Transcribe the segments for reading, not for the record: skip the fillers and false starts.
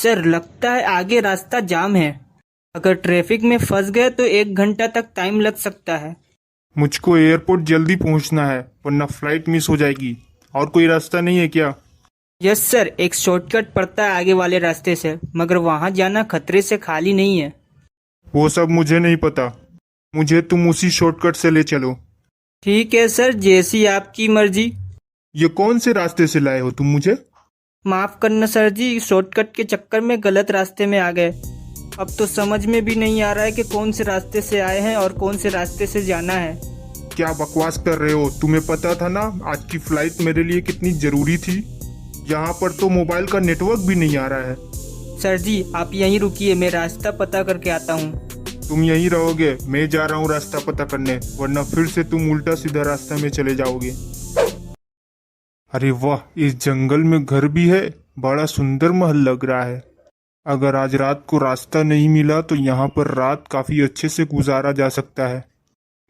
Sir, लगता है आगे रास्ता जाम है। अगर ट्रैफिक में फंस गए तो 1 घंटा तक टाइम लग सकता है। मुझको एयरपोर्ट जल्दी पहुंचना है वरना फ्लाइट मिस हो जाएगी। और कोई रास्ता नहीं है क्या? यस सर, एक शॉर्टकट पड़ता है आगे वाले रास्ते से, मगर वहां जाना खतरे से खाली नहीं है। वो सब मुझे नहीं पता। मुझे तुम उसी शॉर्टकट से ले चलो। ठीक है सर, जैसी आपकी मर्जी। ये कौन से रास्ते से लाए हो तुम मुझे? माफ करना सर जी, शॉर्टकट के चक्कर में गलत रास्ते में आ गए। अब तो समझ में भी नहीं आ रहा है कि कौन से रास्ते से आए हैं और कौन से रास्ते से जाना है। क्या बकवास कर रहे हो? तुम्हें पता था ना आज की फ्लाइट मेरे लिए कितनी जरूरी थी। यहाँ पर तो मोबाइल का नेटवर्क भी नहीं आ रहा है। सर जी, आप यहीं रुकिए, मैं रास्ता पता करके आता हूँ। तुम यहीं रहोगे? मैं जा रहा हूँ रास्ता पता करने, वरना फिर से तुम उल्टा सीधा रास्ता में चले जाओगे। अरे वाह, इस जंगल में घर भी है। बड़ा सुंदर महल लग रहा है। अगर आज रात को रास्ता नहीं मिला तो यहाँ पर रात काफी अच्छे से गुजारा जा सकता है।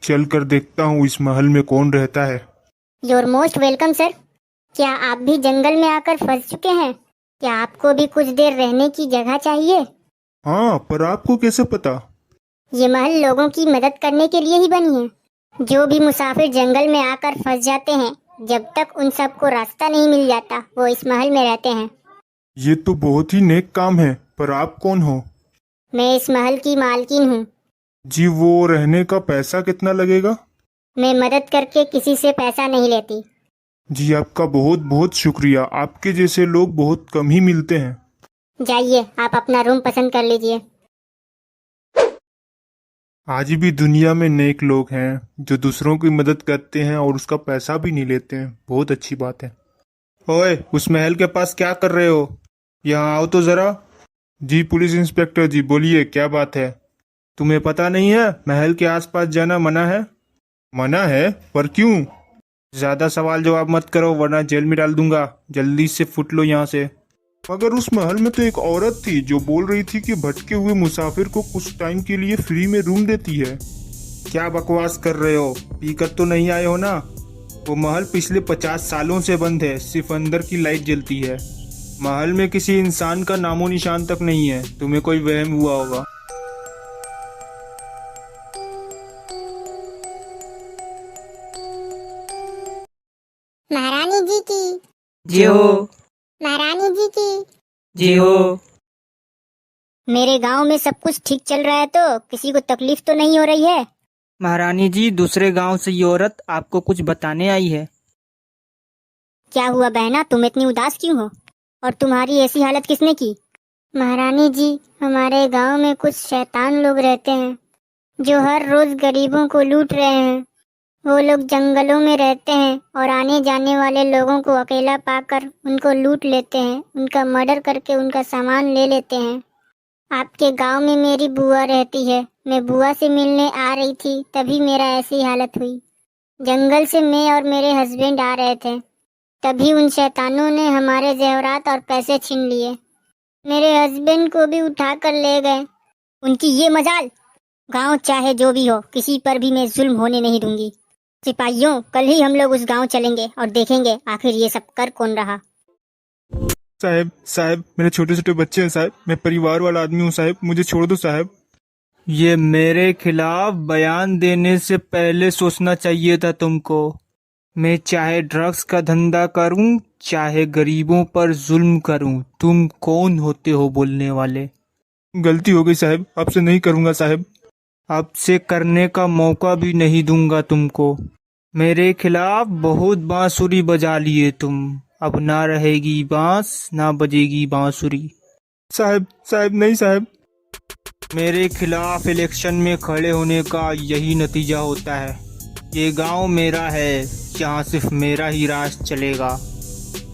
चल कर देखता हूँ इस महल में कौन रहता है। Your most welcome sir. क्या आप भी जंगल में आकर फंस चुके हैं? क्या आपको भी कुछ देर रहने की जगह चाहिए? हाँ, पर आपको कैसे पता? ये महल लोगों की मदद करने के लिए ही बनी है। जो भी मुसाफिर जंगल में आकर फंस जाते हैं, जब तक उन सबको रास्ता नहीं मिल जाता वो इस महल में रहते हैं। ये तो बहुत ही नेक काम है, पर आप कौन हो? मैं इस महल की मालकिन हूँ। जी, वो रहने का पैसा कितना लगेगा? मैं मदद करके किसी से पैसा नहीं लेती। जी, आपका बहुत बहुत शुक्रिया। आपके जैसे लोग बहुत कम ही मिलते हैं। जाइए, आप अपना रूम पसंद कर लीजिए। आज भी दुनिया में नेक लोग हैं जो दूसरों की मदद करते हैं और उसका पैसा भी नहीं लेते हैं। बहुत अच्छी बात है। ओए, उस महल के पास क्या कर रहे हो? यहाँ आओ तो जरा। जी पुलिस इंस्पेक्टर जी, बोलिए क्या बात है? तुम्हें पता नहीं है महल के आसपास जाना मना है? मना है? पर क्यों? ज्यादा सवाल जवाब मत करो वरना जेल में डाल दूंगा। जल्दी से फुट लो यहाँ से। मगर उस महल में तो एक औरत थी जो बोल रही थी कि भटके हुए मुसाफिर को कुछ टाइम के लिए फ्री में रूम देती है। क्या बकवास कर रहे हो? पीकर तो नहीं आए हो ना? वो महल पिछले 50 सालों से बंद है, सिर्फ अंदर की लाइट जलती है। महल में किसी इंसान का नामो निशान तक नहीं है। तुम्हें कोई वहम हुआ होगा। महारानी जी की जी हो। महारानी जी की। जी हो। मेरे गांव में सब कुछ ठीक चल रहा है तो किसी को तकलीफ तो नहीं हो रही है? महारानी जी, दूसरे गांव से ये औरत आपको कुछ बताने आई है। क्या हुआ बहना, तुम इतनी उदास क्यों हो? और तुम्हारी ऐसी हालत किसने की? महारानी जी, हमारे गांव में कुछ शैतान लोग रहते हैं जो हर रोज गरीबों को लूट रहे हैं। वो लोग जंगलों में रहते हैं और आने जाने वाले लोगों को अकेला पाकर उनको लूट लेते हैं, उनका मर्डर करके उनका सामान ले लेते हैं। आपके गांव में मेरी बुआ रहती है। मैं बुआ से मिलने आ रही थी, तभी मेरा ऐसी हालत हुई। जंगल से मैं और मेरे हस्बैंड आ रहे थे, तभी उन शैतानों ने हमारे जेवरात और पैसे छीन लिए। मेरे हस्बैंड को भी उठा कर ले गए। उनकी ये मजाल! गांव चाहे जो भी हो, किसी पर भी मैं जुल्म होने नहीं दूंगी। सिपाहियों, कल ही हम लोग उस गांव चलेंगे और देखेंगे आखिर ये सब कर कौन रहा। साहब साहब, मेरे छोटे छोटे बच्चे हैं साहब। मैं परिवार वाला आदमी हूँ साहब, मुझे छोड़ दो साहब। ये मेरे खिलाफ बयान देने से पहले सोचना चाहिए था तुमको। मैं चाहे ड्रग्स का धंधा करूं, चाहे गरीबों पर जुल्म करूं, तुम कौन होते हो बोलने वाले? गलती हो गई साहब, आपसे नहीं करूँगा साहब। आपसे करने का मौका भी नहीं दूंगा तुमको। मेरे खिलाफ बहुत बांसुरी बजा लिए तुम, अब ना रहेगी बांस ना बजेगी बांसुरी। साहब साहब, नहीं साहब। मेरे खिलाफ इलेक्शन में खड़े होने का यही नतीजा होता है। ये गांव मेरा है, यहाँ सिर्फ मेरा ही राज चलेगा।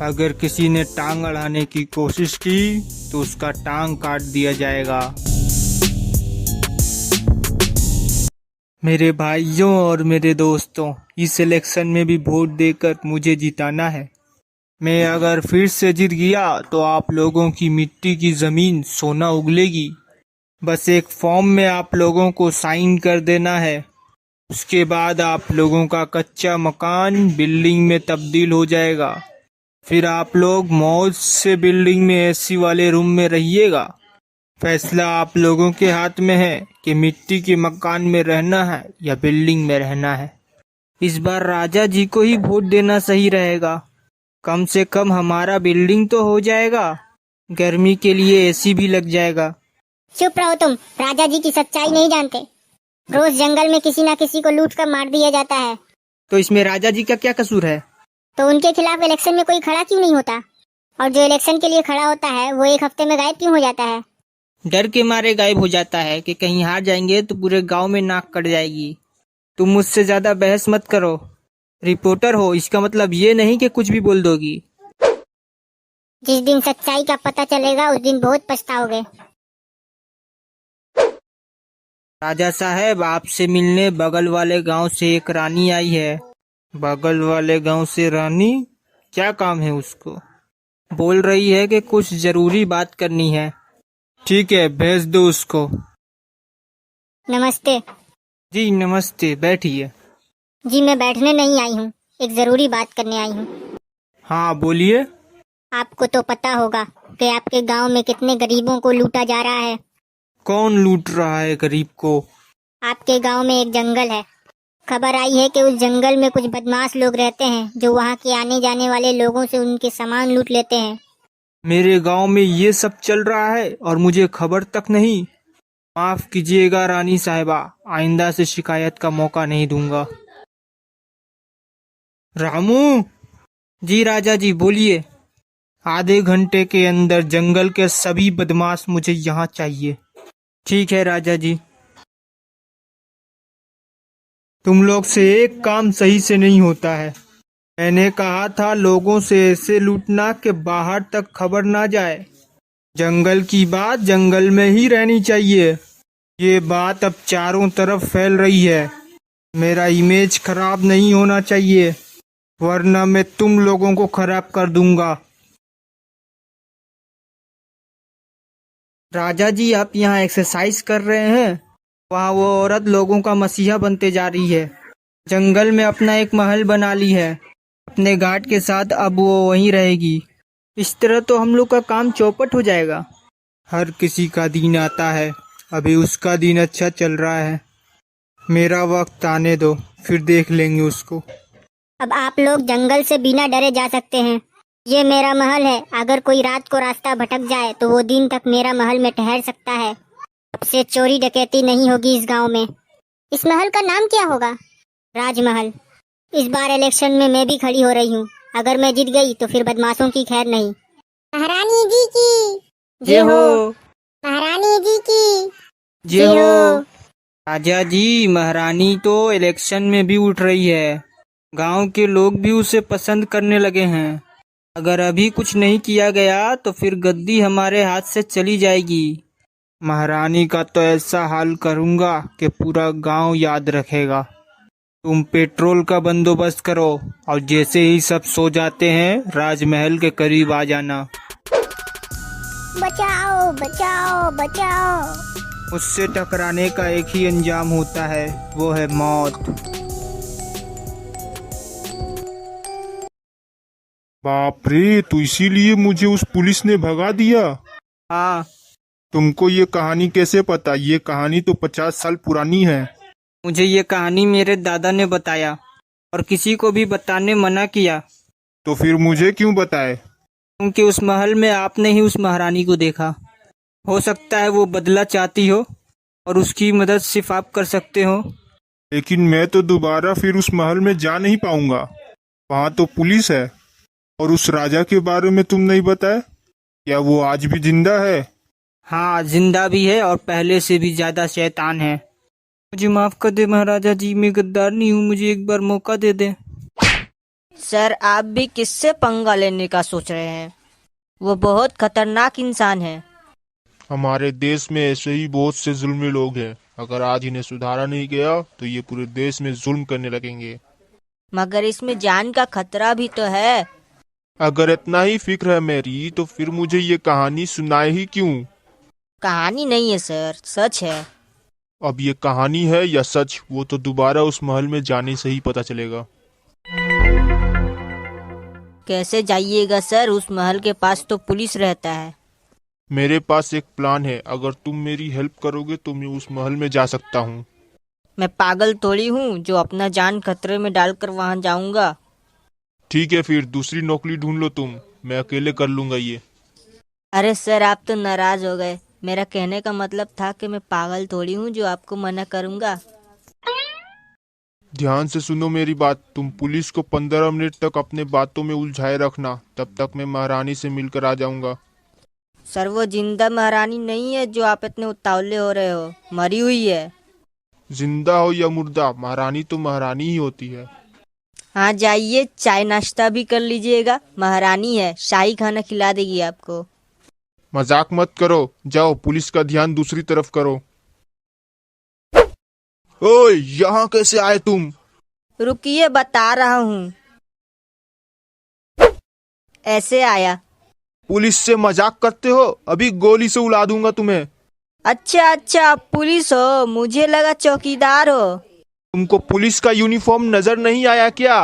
अगर किसी ने टांग अड़ाने की कोशिश की तो उसका टांग काट दिया जाएगा। मेरे भाइयों और मेरे दोस्तों, इस इलेक्शन में भी वोट देकर मुझे जिताना है। मैं अगर फिर से जीत गया तो आप लोगों की मिट्टी की जमीन सोना उगलेगी। बस एक फॉर्म में आप लोगों को साइन कर देना है। उसके बाद आप लोगों का कच्चा मकान बिल्डिंग में तब्दील हो जाएगा। फिर आप लोग मौज से बिल्डिंग में एसी वाले रूम में रहिएगा। फैसला आप लोगों के हाथ में है कि मिट्टी के मकान में रहना है या बिल्डिंग में रहना है। इस बार राजा जी को ही वोट देना सही रहेगा। कम से कम हमारा बिल्डिंग तो हो जाएगा, गर्मी के लिए एसी भी लग जाएगा। चुप रहो तुम, राजा जी की सच्चाई नहीं जानते। रोज जंगल में किसी न किसी को लूट कर मार दिया जाता है। तो इसमें राजा जी का क्या कसूर है? तो उनके खिलाफ इलेक्शन में कोई खड़ा क्यों नहीं होता? और जो इलेक्शन के लिए खड़ा होता है वो एक हफ्ते में गायब क्यों हो जाता है? डर के मारे गायब हो जाता है कि कहीं हार जाएंगे तो पूरे गांव में नाक कट जाएगी। तुम मुझसे ज्यादा बहस मत करो। रिपोर्टर हो, इसका मतलब ये नहीं कि कुछ भी बोल दोगी। जिस दिन सच्चाई का पता चलेगा उस दिन बहुत पछताओगे। राजा साहब, आपसे मिलने बगल वाले गांव से एक रानी आई है। बगल वाले गांव से रानी? क्या काम है उसको? बोल रही है कि कुछ जरूरी बात करनी है। ठीक है, भेज दो उसको। नमस्ते। जी नमस्ते, बैठिए। जी मैं बैठने नहीं आई हूँ, एक जरूरी बात करने आई हूँ। हाँ बोलिए। आपको तो पता होगा कि आपके गांव में कितने गरीबों को लूटा जा रहा है। कौन लूट रहा है गरीब को? आपके गांव में एक जंगल है। खबर आई है कि उस जंगल में कुछ बदमाश लोग रहते हैं जो वहां के आने जाने वाले लोगों से उनके सामान लूट लेते हैं। मेरे गांव में ये सब चल रहा है और मुझे खबर तक नहीं। माफ कीजिएगा रानी साहिबा, आइंदा से शिकायत का मौका नहीं दूंगा। रामू। जी राजा जी बोलिए। आधे घंटे के अंदर जंगल के सभी बदमाश मुझे यहाँ चाहिए। ठीक है राजा जी। तुम लोग से एक काम सही से नहीं होता है। मैंने कहा था लोगों से ऐसे लूटना कि बाहर तक खबर ना जाए। जंगल की बात जंगल में ही रहनी चाहिए। ये बात अब चारों तरफ फैल रही है। मेरा इमेज खराब नहीं होना चाहिए, वरना मैं तुम लोगों को खराब कर दूंगा। राजा जी, आप यहाँ एक्सरसाइज कर रहे हैं? वहाँ वो औरत लोगों का मसीहा बनते जा रही है। जंगल में अपना एक महल बना ली है। अपने गार्ड के साथ अब वो वहीं रहेगी। इस तरह तो हम लोग का काम चौपट हो जाएगा। हर किसी का दिन आता है, अभी उसका दिन अच्छा चल रहा है। मेरा वक्त आने दो, फिर देख लेंगे उसको। अब आप लोग जंगल से बिना डरे जा सकते हैं। ये मेरा महल है, अगर कोई रात को रास्ता भटक जाए तो वो दिन तक मेरा महल में ठहर सकता है। अब से चोरी डकैती नहीं होगी इस गांव में। इस महल का नाम क्या होगा? राजमहल। इस बार इलेक्शन में मैं भी खड़ी हो रही हूँ। अगर मैं जीत गई तो फिर बदमाशों की खैर नहीं। महारानी जी की जय हो। महारानी जी की जय हो। राजा जी, महारानी तो इलेक्शन में भी उठ रही है। गांव के लोग भी उसे पसंद करने लगे हैं। अगर अभी कुछ नहीं किया गया तो फिर गद्दी हमारे हाथ से चली जाएगी। महारानी का तो ऐसा हाल करूंगा कि पूरा गांव याद रखेगा। तुम पेट्रोल का बंदोबस्त करो और जैसे ही सब सो जाते हैं राजमहल के करीब आ जाना। बचाओ बचाओ बचाओ। उससे टकराने का एक ही अंजाम होता है, वो है मौत। बाप रे, तो इसीलिए मुझे उस पुलिस ने भगा दिया। हाँ। तुमको ये कहानी कैसे पता? ये कहानी तो 50 साल पुरानी है। मुझे ये कहानी मेरे दादा ने बताया और किसी को भी बताने मना किया। तो फिर मुझे क्यों बताए? क्योंकि उस महल में आपने ही उस महारानी को देखा। हो सकता है वो बदला चाहती हो और उसकी मदद सिर्फ आप कर सकते हो। लेकिन मैं तो दोबारा फिर उस महल में जा नहीं पाऊंगा। वहाँ तो पुलिस है। और उस राजा के बारे में तुम नहीं बताया? क्या वो आज भी जिंदा है? हाँ, जिंदा भी है और पहले से भी ज्यादा शैतान है। मुझे माफ कर दे महाराजा जी, मैं गद्दार नहीं हूँ, मुझे एक बार मौका दे दे। सर, आप भी किससे पंगा लेने का सोच रहे हैं? वो बहुत खतरनाक इंसान है। हमारे देश में ऐसे ही बहुत से जुल्मी लोग हैं। अगर आज इन्हें सुधारा नहीं गया तो ये पूरे देश में जुल्म करने लगेंगे। मगर इसमें जान का खतरा भी तो है। अगर इतना ही फिक्र है मेरी तो फिर मुझे ये कहानी सुनाए ही क्यों? कहानी नहीं है सर, सच है। अब ये कहानी है या सच, वो तो दोबारा उस महल में जाने से ही पता चलेगा। कैसे जाइएगा सर, उस महल के पास तो पुलिस रहता है। मेरे पास एक प्लान है, अगर तुम मेरी हेल्प करोगे तो मैं उस महल में जा सकता हूँ। मैं पागल थोड़ी हूँ जो अपना जान खतरे में डालकर वहां जाऊंगा। ठीक है, फिर दूसरी नौकरी ढूंढ लो तुम, मैं अकेले कर लूंगा ये। अरे सर, आप तो नाराज हो गए। मेरा कहने का मतलब था कि मैं पागल थोड़ी हूँ जो आपको मना करूंगा। ध्यान से सुनो मेरी बात, तुम पुलिस को 15 मिनट तक अपने बातों में उलझाए रखना, तब तक मैं महारानी से मिलकर आ जाऊंगा। सर, वो जिंदा महारानी नहीं है जो आप इतने उतावले हो रहे हो, मरी हुई है। जिंदा हो या मुर्दा, महारानी तो महारानी ही होती है। हाँ जाइए, चाय नाश्ता भी कर लीजिएगा। महारानी है, शाही खाना खिला देगी आपको। मजाक मत करो, जाओ पुलिस का ध्यान दूसरी तरफ करो। ओए, यहाँ कैसे आए तुम? रुकिए, बता रहा हूँ। ऐसे आया। पुलिस से मजाक करते हो? अभी गोली से उड़ा दूंगा तुम्हें। अच्छा अच्छा, आप पुलिस हो, मुझे लगा चौकीदार हो। तुमको पुलिस का यूनिफॉर्म नजर नहीं आया क्या?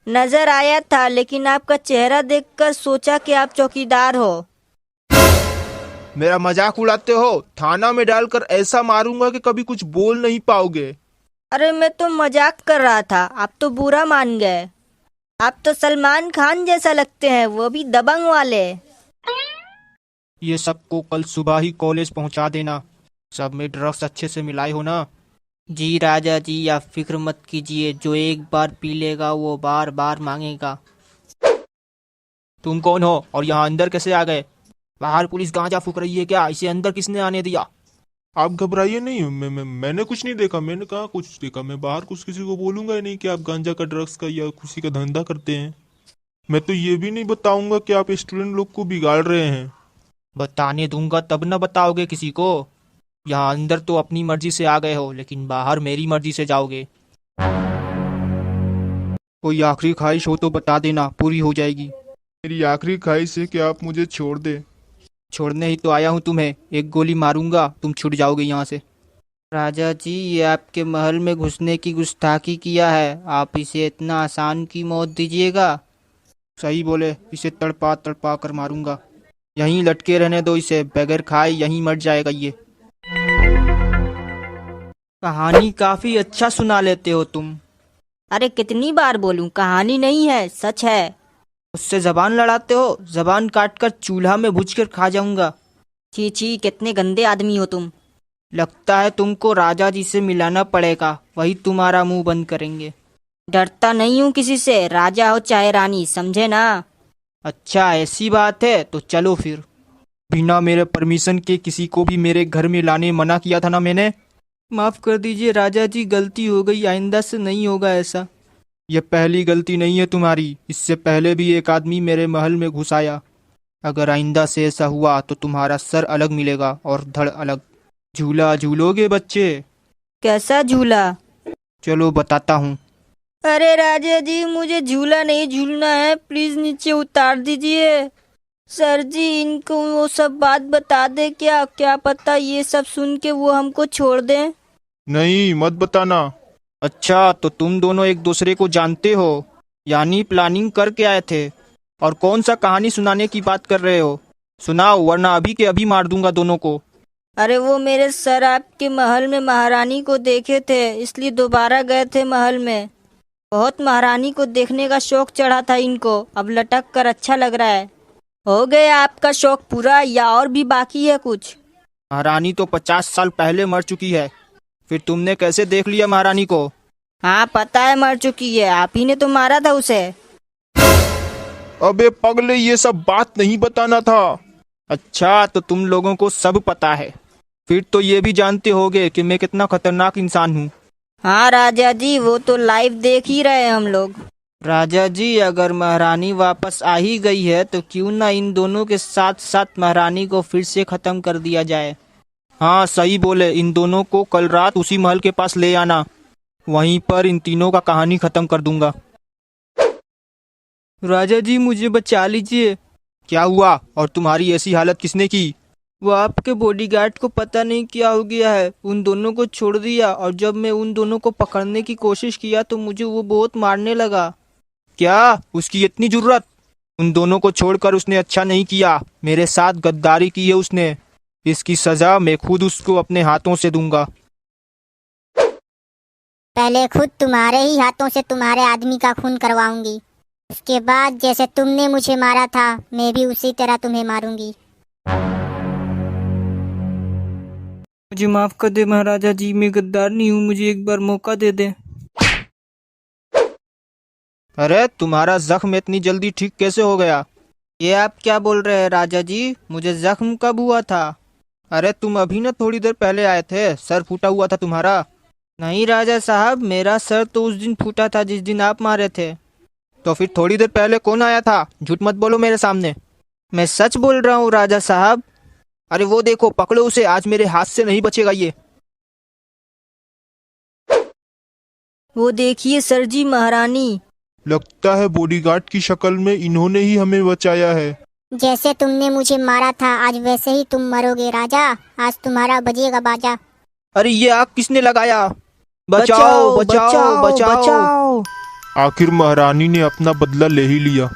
नजर आया था, लेकिन आपका चेहरा देखकर सोचा कि आप चौकीदार हो। मेरा मजाक उड़ाते हो? थाना में डालकर ऐसा मारूंगा कि कभी कुछ बोल नहीं पाओगे। अरे मैं तो मजाक कर रहा था, आप तो बुरा मान गए। आप तो सलमान खान जैसा लगते हैं, वो भी दबंग वाले। ये सबको कल सुबह ही कॉलेज पहुंचा देना। सब में ड्रग्स अच्छे से मिलाए हो ना? जी राजा जी, आप फिक्र मत कीजिए, जो एक बार पी लेगा वो बार बार मांगेगा। तुम कौन हो और यहाँ अंदर कैसे आ गए? बाहर पुलिस गांजा फूक रही है क्या? इसे अंदर किसने आने दिया? आप घबराइए नहीं, मैंने कुछ नहीं देखा। मैंने कहा कुछ देखा? मैं बाहर कुछ किसी को बोलूंगा ही नहीं कि आप गांजा का, ड्रग्स का या किसी का धंधा करते हैं। मैं तो ये भी नहीं बताऊंगा कि आप स्टूडेंट लोग को बिगाड़ रहे हैं। बताने दूंगा तब न बताओगे किसी को। यहाँ अंदर तो अपनी मर्जी से आ गए हो, लेकिन बाहर मेरी मर्जी से जाओगे। कोई आखिरी ख्वाहिश हो तो बता देना, पूरी हो जाएगी। मेरी आखिरी ख्वाहिश है कि आप मुझे छोड़ दे। छोड़ने ही तो आया हूँ तुम्हें, एक गोली मारूंगा तुम छूट जाओगे यहाँ से। राजा जी, ये आपके महल में घुसने की गुस्ताखी किया है, आप इसे इतना आसान की मौत दीजिएगा? सही बोले, इसे तड़पा तड़पा कर मारूंगा। यहीं लटके रहने दो इसे, बगैर खाए यहीं मर जाएगा ये। कहानी काफी अच्छा सुना लेते हो तुम। अरे कितनी बार बोलूं, कहानी नहीं है, सच है। उससे जबान लड़ाते हो? जबान काट कर चूल्हा में भूज कर खा जाऊंगा। छी छी, कितने गंदे आदमी हो तुम। लगता है तुमको राजा जी से मिलाना पड़ेगा, वही तुम्हारा मुंह बंद करेंगे। डरता नहीं हूँ किसी से, राजा हो चाहे रानी, समझे ना। अच्छा ऐसी बात है तो चलो फिर। बिना मेरे परमिशन के किसी को भी मेरे घर में लाने मना किया था ना मैंने? माफ कर दीजिए राजा जी, गलती हो गई, आइंदा से नहीं होगा ऐसा। यह पहली गलती नहीं है तुम्हारी, इससे पहले भी एक आदमी मेरे महल में घुस आया। अगर आइंदा से ऐसा हुआ तो तुम्हारा सर अलग मिलेगा और धड़ अलग। झूला झूलोगे बच्चे? कैसा झूला? चलो बताता हूँ। अरे राजा जी, मुझे झूला नहीं झूलना है, प्लीज नीचे उतार दीजिए। सर जी, इनको वो सब बात बता दे, क्या क्या पता ये सब सुन के वो हमको छोड़ दें। नहीं, मत बताना। अच्छा, तो तुम दोनों एक दूसरे को जानते हो, यानी प्लानिंग करके आए थे। और कौन सा कहानी सुनाने की बात कर रहे हो? सुनाओ, वरना अभी के अभी मार दूंगा दोनों को। अरे वो मेरे सर आपके महल में महारानी को देखे थे, इसलिए दोबारा गए थे महल में। बहुत महारानी को देखने का शौक चढ़ा था इनको, अब लटक कर अच्छा लग रहा है। हो गया आपका शौक पूरा या और भी बाकी है कुछ? महारानी तो 50 साल पहले मर चुकी है, फिर तुमने कैसे देख लिया महारानी को? हाँ पता है मर चुकी है, आप ही ने तो मारा था उसे। अबे पगले, ये सब बात नहीं बताना था। अच्छा, तो तुम लोगों को सब पता है, फिर तो ये भी जानते होगे कि मैं कितना खतरनाक इंसान हूँ। हाँ राजा जी, वो तो लाइव देख ही रहे हैं हम लोग। राजा जी, अगर महारानी वापस आ ही गई है तो क्यों ना इन दोनों के साथ साथ महारानी को फिर से खत्म कर दिया जाए। हाँ सही बोले, इन दोनों को कल रात उसी महल के पास ले आना, वहीं पर इन तीनों का कहानी खत्म कर दूंगा। राजा जी, मुझे बचा लीजिए। क्या हुआ और तुम्हारी ऐसी हालत किसने की? वो आपके बॉडीगार्ड को पता नहीं क्या हो गया है, उन दोनों को छोड़ दिया, और जब मैं उन दोनों को पकड़ने की कोशिश किया तो मुझे वो बहुत मारने लगा। क्या उसकी इतनी जुर्रत? उन दोनों को छोड़कर उसने अच्छा नहीं किया, मेरे साथ गद्दारी की है उसने। इसकी सजा मैं खुद उसको अपने हाथों से दूंगा। पहले खुद तुम्हारे ही हाथों से तुम्हारे आदमी का खून करवाऊंगी, उसके बाद जैसे तुमने मुझे मारा था मैं भी उसी तरह तुम्हें मारूंगी। मुझे माफ कर दे महाराजा जी, मैं गद्दार नहीं हूँ, मुझे एक बार मौका दे दे। अरे तुम्हारा जख्म इतनी जल्दी ठीक कैसे हो गया? ये आप क्या बोल रहे हैं राजा जी? मुझे जख्म कब हुआ था? अरे तुम अभी ना थोड़ी देर पहले आए थे, सर फूटा हुआ था तुम्हारा। नहीं राजा साहब, मेरा सर तो उस दिन फूटा था जिस दिन आप मारे थे। तो फिर थोड़ी देर पहले कौन आया था? झूठ मत बोलो मेरे सामने। मैं सच बोल रहा हूँ राजा साहब। अरे वो देखो, पकड़ो उसे, आज मेरे हाथ से नहीं बचेगा ये। वो देखिए सर जी, महारानी। लगता है बॉडीगार्ड की शक्ल में इन्होंने ही हमें बचाया है। जैसे तुमने मुझे मारा था आज वैसे ही तुम मरोगे राजा, आज तुम्हारा बजेगा बाजा। अरे ये आग किसने लगाया? बचाओ बचाओ बचाओ। आखिर महारानी ने अपना बदला ले ही लिया।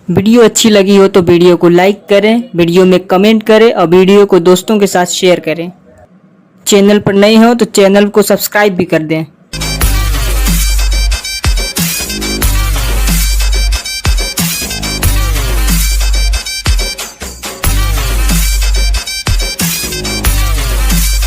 वीडियो अच्छी लगी हो तो वीडियो को लाइक करें, वीडियो में कमेंट करें और वीडियो को दोस्तों के साथ शेयर करें। चैनल पर नए हो तो चैनल को सब्सक्राइब भी कर दें।